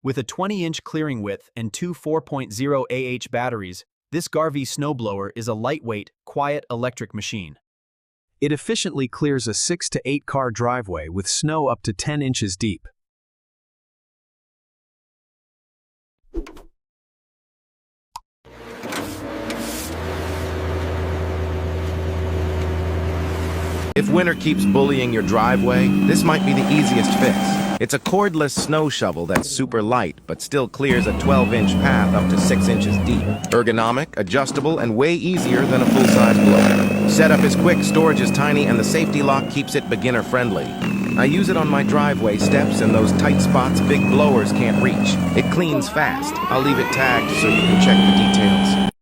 With a 20-inch clearing width and two 4.0 Ah batteries, this GARVEE snowblower is a lightweight, quiet electric machine. It efficiently clears a 6 to 8 car driveway with snow up to 10 inches deep. If winter keeps bullying your driveway, this might be the easiest fix. It's a cordless snow shovel that's super light, but still clears a 12-inch path up to 6 inches deep. Ergonomic, adjustable, and way easier than a full-size blower. Setup is quick, storage is tiny, and the safety lock keeps it beginner-friendly. I use it on my driveway steps and those tight spots big blowers can't reach. It cleans fast. I'll leave it tagged so you can check the details.